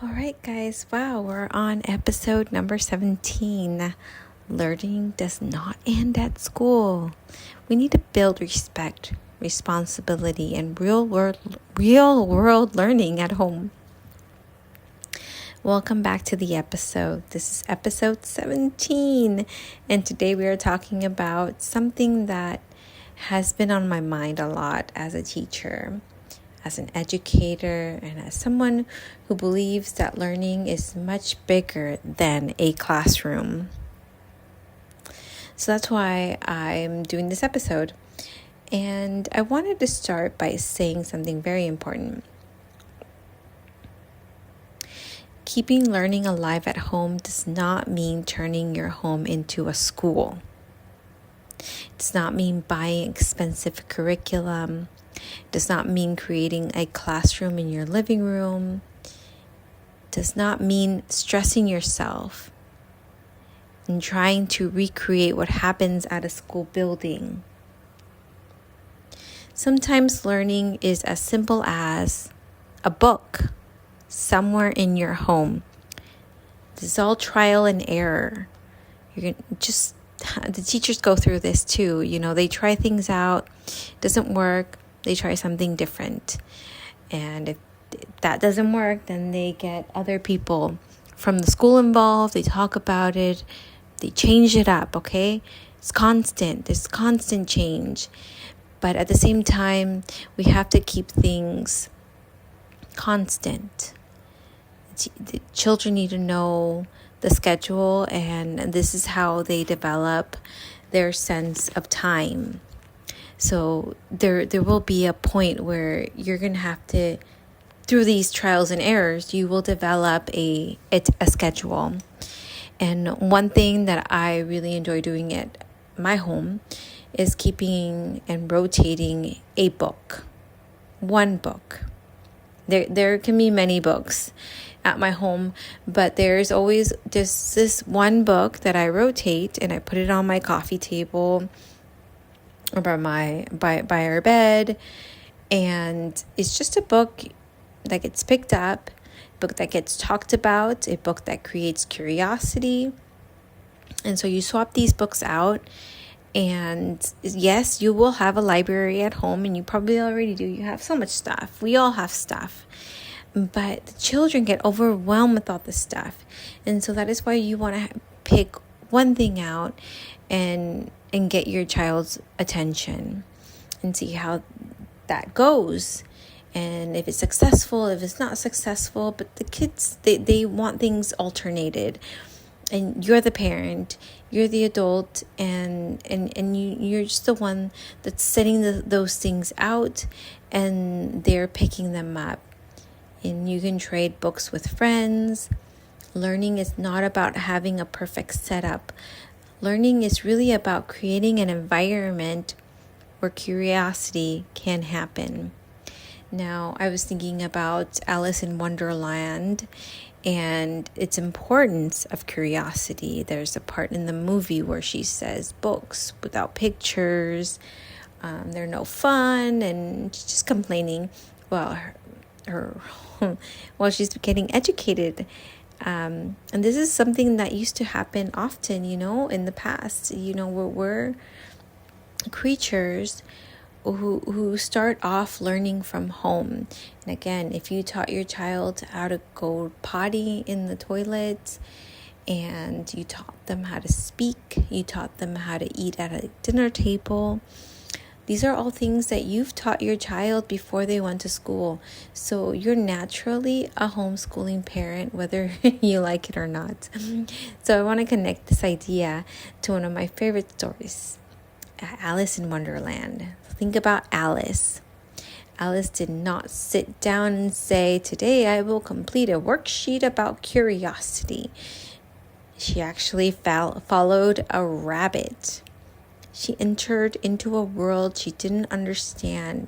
All right, guys. Wow, we're on episode number 17. Learning does not end at school. We need to build respect, responsibility, and real world learning at home. Welcome back to the episode. This is episode 17, and today we are talking about something that has been on my mind a lot as a teacher, as an educator, and as someone who believes that learning is much bigger than a classroom. So that's why I'm doing this episode. And I wanted to start by saying something very important. Keeping learning alive at home does not mean turning your home into a school. It does not mean buying expensive curriculum. It does not mean creating a classroom in your living room. It does not mean stressing yourself and trying to recreate what happens at a school building. Sometimes learning is as simple as a book somewhere in your home. This is all trial and error. The teachers go through this too. They try things out. It doesn't work. They try something different. And if that doesn't work, then they get other people from the school involved. They talk about it. They change it up, okay? It's constant. There's constant change. But at the same time, we have to keep things constant. The children need to know the schedule, and this is how they develop their sense of time. So there will be a point where you're going to have to, through these trials and errors, you will develop a schedule. And one thing that I really enjoy doing at my home is keeping and rotating a book. One book. There can be many books at my home, but there's always just this one book that I rotate, and I put it on my coffee table or by our bed, and it's just a book that gets picked up, a book that gets talked about, a book that creates curiosity. And so you swap these books out, and yes, you will have a library at home, and you probably already do. You have so much stuff. We all have stuff. But the children get overwhelmed with all this stuff. And so that is why you want to pick one thing out and get your child's attention and see how that goes. And if it's successful, if it's not successful. But the kids, they want things alternated. And you're the parent, you're the adult, and you're just the one that's setting those things out, and they're picking them up. And you can trade books with friends. Learning is not about having a perfect setup. Learning is really about creating an environment where curiosity can happen. Now, I was thinking about Alice in Wonderland and its importance of curiosity. There's a part in the movie where she says books without pictures, they're no fun, and she's just complaining. Well, while she's getting educated. And this is something that used to happen often, in the past. We're creatures who start off learning from home. And again, if you taught your child how to go potty in the toilet, and you taught them how to speak, you taught them how to eat at a dinner table, these are all things that you've taught your child before they went to school. So you're naturally a homeschooling parent, whether you like it or not. So I want to connect this idea to one of my favorite stories, Alice in Wonderland. Think about Alice. Alice did not sit down and say, "Today I will complete a worksheet about curiosity." She actually followed a rabbit. She entered into a world she didn't understand.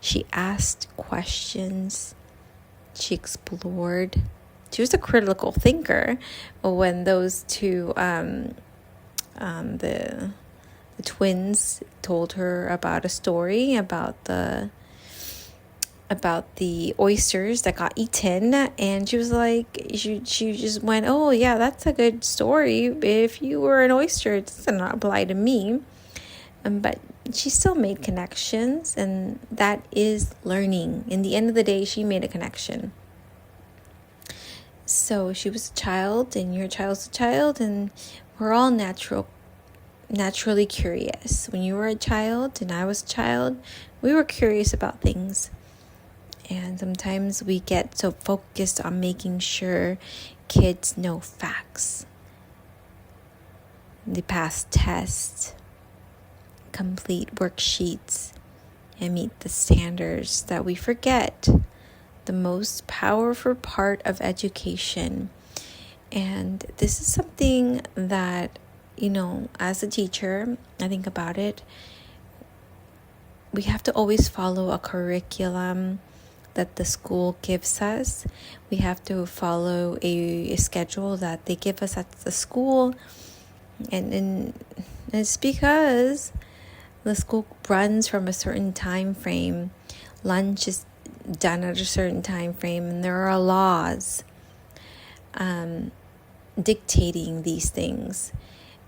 She asked questions. She explored. She was a critical thinker. When those two, the twins told her about a story about the about the oysters that got eaten, and she was like, she just went, oh yeah, that's a good story. If you were an oyster, it does not apply to me. But she still made connections, and that is learning. In the end of the day, she made a connection. So she was a child, and your child's a child, and we're all naturally curious. When you were a child and I was a child, we were curious about things. And sometimes we get so focused on making sure kids know facts. They pass tests, complete worksheets, and meet the standards that we forget the most powerful part of education. And this is something that, as a teacher, I think about it. We have to always follow a curriculum that the school gives us. We have to follow a schedule that they give us at the school. And it's because the school runs from a certain time frame. Lunch is done at a certain time frame, and there are laws dictating these things.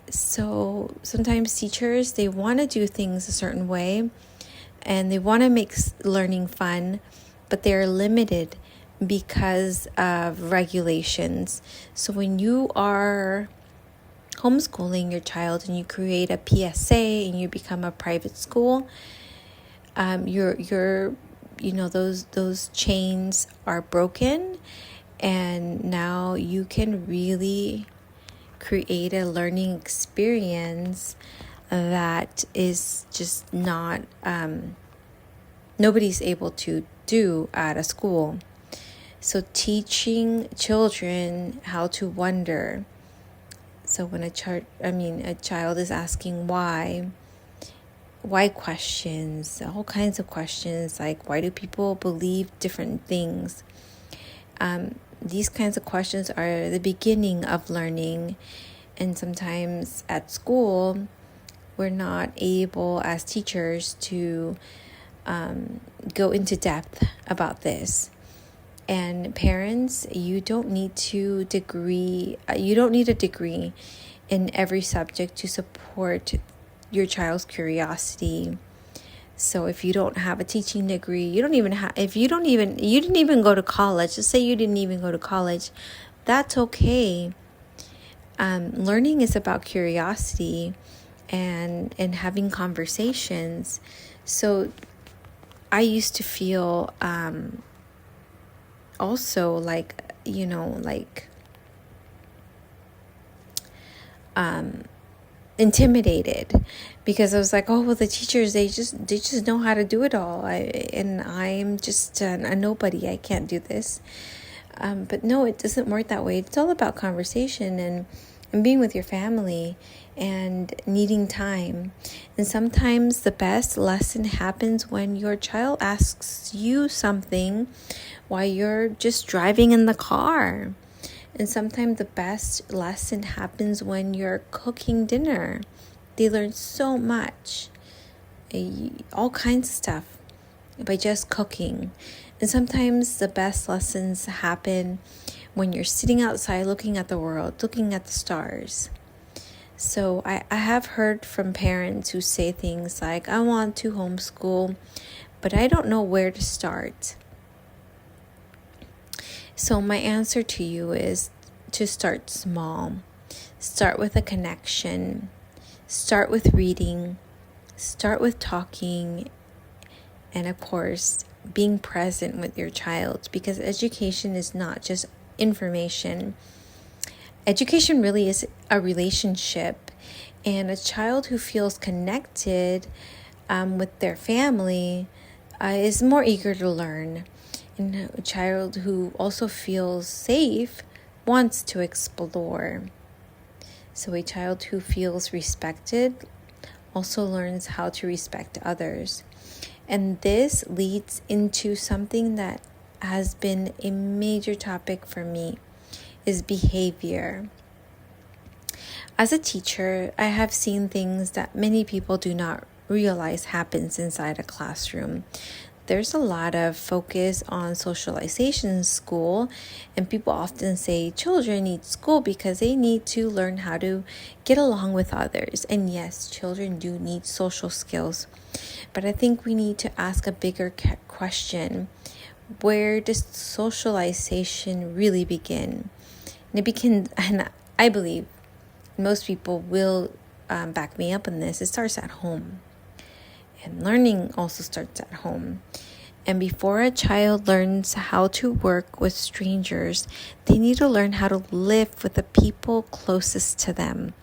So sometimes teachers, they want to do things a certain way, and they want to make learning fun, but they're limited because of regulations. So when you are homeschooling your child and you create a PSA and you become a private school, those chains are broken, and now you can really create a learning experience that is just not nobody's able to do at a school. So teaching children how to wonder. So when a child is asking why questions, all kinds of questions, like why do people believe different things? These kinds of questions are the beginning of learning. And sometimes at school, we're not able as teachers to go into depth about this. And parents, you don't need a degree in every subject to support your child's curiosity. So if you don't have a teaching degree, you didn't even go to college. Let's say you didn't even go to college. That's okay. Learning is about curiosity and having conversations. So I used to feel also intimidated, because I was like, oh well, the teachers, they just know how to do it all, and I'm just a nobody. I can't do this. But no, it doesn't work that way. It's all about conversation and being with your family and needing time. And sometimes the best lesson happens when your child asks you something while you're just driving in the car. And sometimes the best lesson happens when you're cooking dinner. They learn so much, all kinds of stuff by just cooking. And sometimes the best lessons happen when you're sitting outside looking at the world, looking at the stars. So I have heard from parents who say things like, I want to homeschool, but I don't know where to start. So my answer to you is to start small. Start with a connection. Start with reading. Start with talking. And of course, being present with your child, because education is not just information. Education really is a relationship, and a child who feels connected with their family is more eager to learn. And a child who also feels safe wants to explore. So a child who feels respected also learns how to respect others. And this leads into something that has been a major topic for me, is behavior. As a teacher, I have seen things that many people do not realize happens inside a classroom. there's a lot of focus on socialization in school, and people often say children need school because they need to learn how to get along with others. And yes, children do need social skills, but I think we need to ask a bigger question. Where does socialization really begin? And it begins, and I believe most people will back me up on this, it starts at home. And learning also starts at home. And before a child learns how to work with strangers, they need to learn how to live with the people closest to them.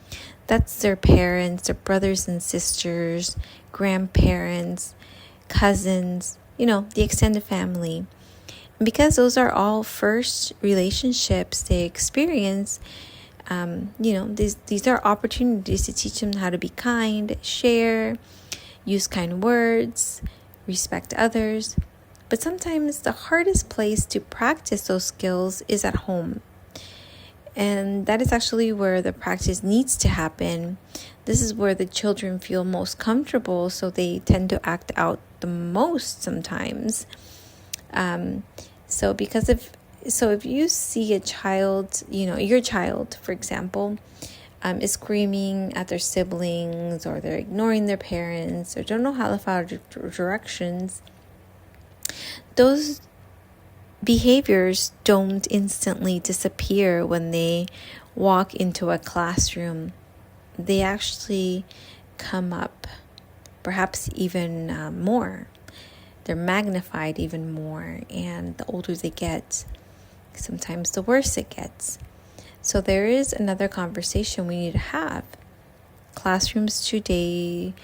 That's their parents, their brothers and sisters, grandparents, cousins, the extended family. And because those are all first relationships they experience, these are opportunities to teach them how to be kind, share, use kind words, respect others. But sometimes the hardest place to practice those skills is at home. And that is actually where the practice needs to happen. This is where the children feel most comfortable, so they tend to act out the most sometimes. So if you see a child, your child, for example, is screaming at their siblings, or they're ignoring their parents, or don't know how to follow directions, those behaviors don't instantly disappear when they walk into a classroom. They actually come up, perhaps even more. They're magnified even more, and the older they get, sometimes the worse it gets. So there is another conversation we need to have. Classrooms today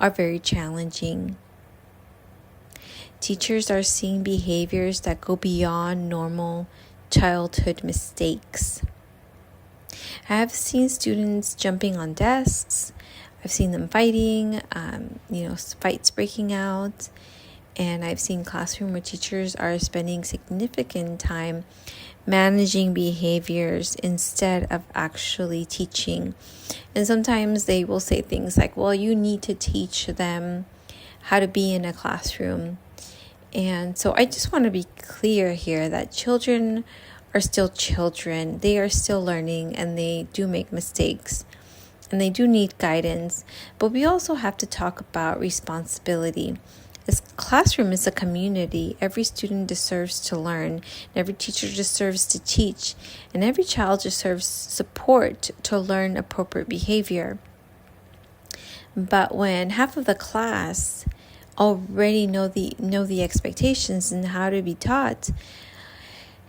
are very challenging. Teachers are seeing behaviors that go beyond normal childhood mistakes. I have seen students jumping on desks. I've seen them fighting, fights breaking out. And I've seen classroom where teachers are spending significant time managing behaviors instead of actually teaching. And sometimes they will say things like, well, you need to teach them how to be in a classroom. And so I just want to be clear here that children are still children. They are still learning, and they do make mistakes, and they do need guidance. But we also have to talk about responsibility. This classroom is a community. Every student deserves to learn. Every teacher deserves to teach. And every child deserves support to learn appropriate behavior. But when half of the class already know the expectations and how to be taught,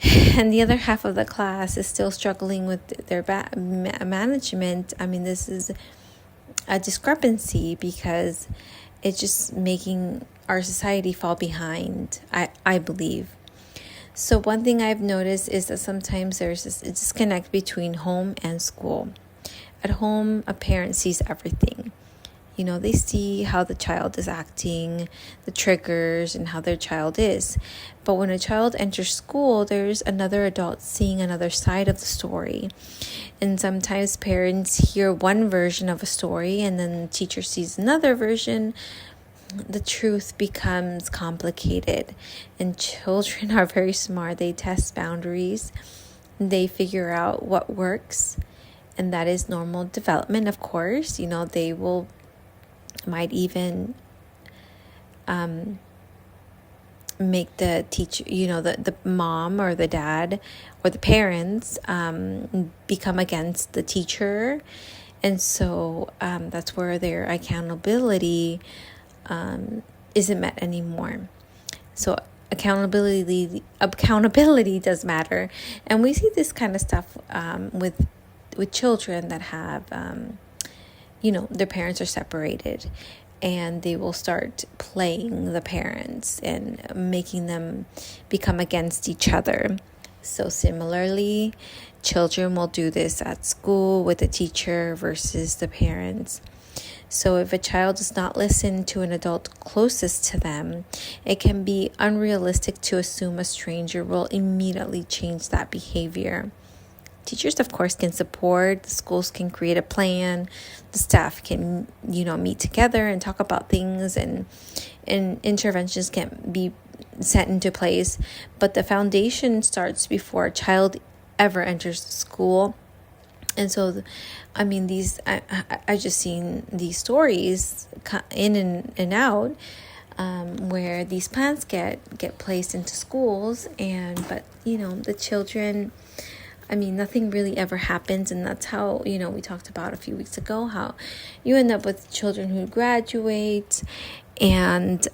and the other half of the class is still struggling with their management, this is a discrepancy, because it's just making our society fall behind, I believe. So one thing I've noticed is that sometimes there's this disconnect between home and school. At home, a parent sees everything. They see how the child is acting, the triggers, and how their child is. But when a child enters school, there's another adult seeing another side of the story. And sometimes parents hear one version of a story, and then the teacher sees another version. The truth becomes complicated. And children are very smart. They test boundaries. They figure out what works. And that is normal development, of course. They might even make the teacher, the mom or the dad or the parents become against the teacher. And so that's where their accountability isn't met anymore. So accountability does matter. And we see this kind of stuff with children that have their parents are separated, and they will start playing the parents and making them become against each other. So similarly, children will do this at school with the teacher versus the parents. So if a child does not listen to an adult closest to them, it can be unrealistic to assume a stranger will immediately change that behavior. Teachers, of course, can support, the schools can create a plan, the staff can, meet together and talk about things, and interventions can be set into place. But the foundation starts before a child ever enters the school. And so, I just seen these stories in and out, where these plans get placed into schools, but the children, nothing really ever happens. And that's how, we talked about a few weeks ago, how you end up with children who graduate and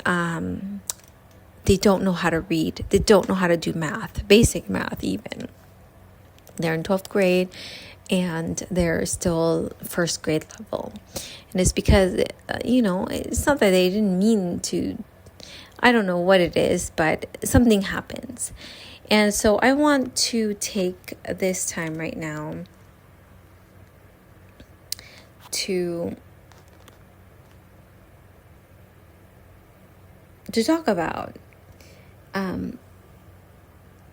they don't know how to read. They don't know how to do math, basic math even. They're in 12th grade and they're still first grade level. And it's because, it's not that they didn't mean to, I don't know what it is, but something happens. And so I want to take this time right now to talk about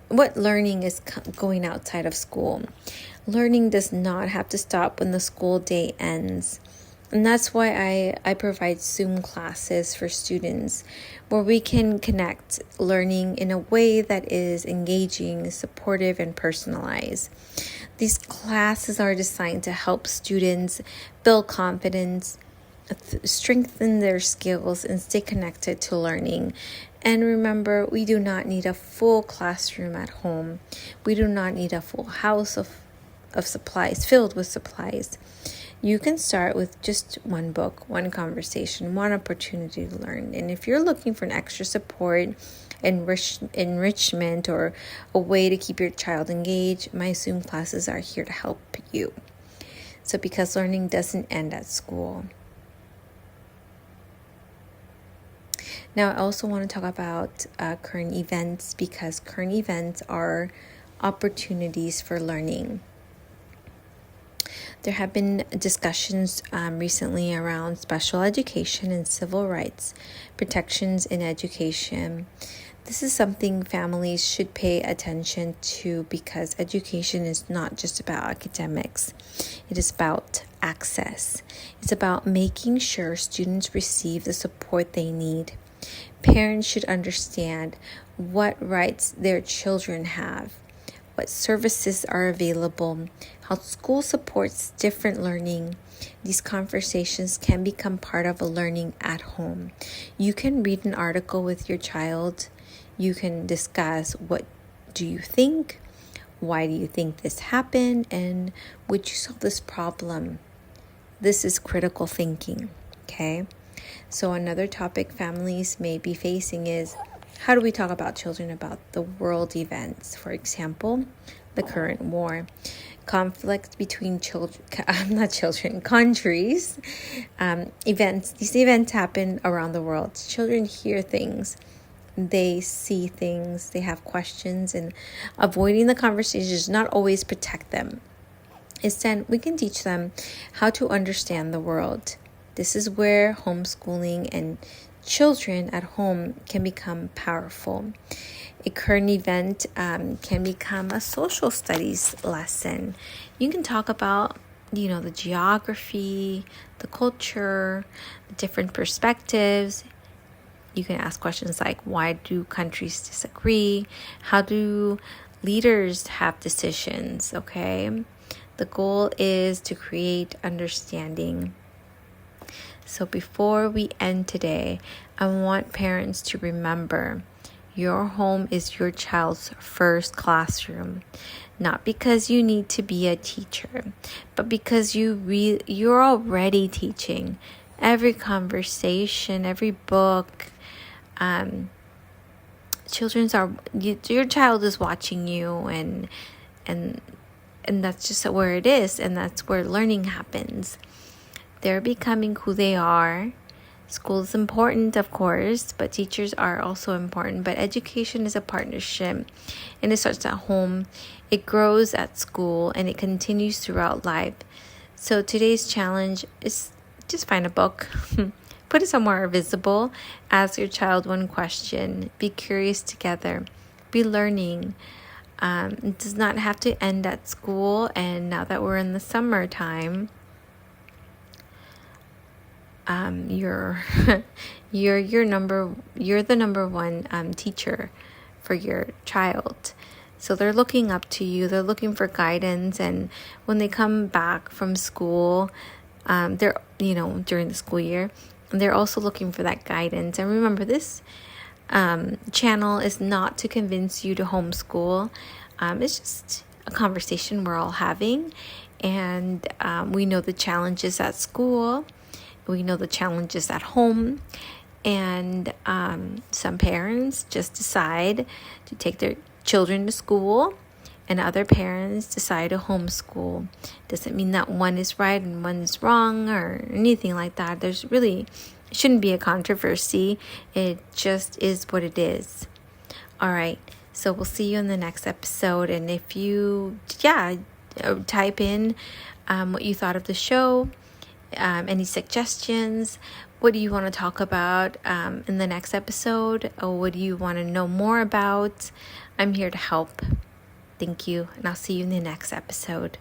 what learning is going outside of school. Learning does not have to stop when the school day ends. And that's why I provide Zoom classes for students where we can connect learning in a way that is engaging, supportive, and personalized. These classes are designed to help students build confidence, strengthen their skills, and stay connected to learning. And remember, we do not need a full classroom at home. We do not need a full house of supplies, filled with supplies. You can start with just one book, one conversation, one opportunity to learn. And if you're looking for an extra support, enrichment, or a way to keep your child engaged, my Zoom classes are here to help you. So because learning doesn't end at school. Now, I also want to talk about current events, because current events are opportunities for learning. There have been discussions recently around special education and civil rights protections in education. This is something families should pay attention to, because education is not just about academics. It is about access. It's about making sure students receive the support they need. Parents should understand what rights their children have, what services are available, how school supports different learning. These conversations can become part of a learning at home. You can read an article with your child. You can discuss, what do you think? Why do you think this happened? And would you solve this problem? This is critical thinking, okay? So another topic families may be facing is, how do we talk about children about the world events? For example, the current war, conflict between countries, events. These events happen around the world. Children hear things, they see things, they have questions, and avoiding the conversation does not always protect them. Instead, we can teach them how to understand the world. This is where homeschooling and children at home can become powerful. A current event can become a social studies lesson. You can talk about, the geography, the culture, the different perspectives. You can ask questions like, why do countries disagree? How do leaders have decisions? Okay. The goal is to create understanding. So before we end today, I want parents to remember, your home is your child's first classroom. Not because you need to be a teacher, but because you're already teaching. Every conversation, every book, your child is watching you, and that's just where it is, and that's where learning happens. They're becoming who they are. School is important, of course, but teachers are also important. But education is a partnership, and it starts at home. It grows at school, and it continues throughout life. So today's challenge is just find a book, put it somewhere visible, ask your child one question, be curious together, be learning. It does not have to end at school. And now that we're in the summertime, you're the number one teacher for your child. So they're looking up to you. They're looking for guidance, and when they come back from school, they're during the school year, they're also looking for that guidance. And remember, this channel is not to convince you to homeschool. It's just a conversation we're all having, and we know the challenges at school. We know the challenges at home, and some parents just decide to take their children to school, and other parents decide to homeschool. Doesn't mean that one is right and one is wrong or anything like that. It shouldn't be a controversy. It just is what it is. All right. So we'll see you in the next episode. And if you, type in what you thought of the show, any suggestions, what do you want to talk about in the next episode, or what do you want to know more about? I'm here to help. Thank you, and I'll see you in the next episode.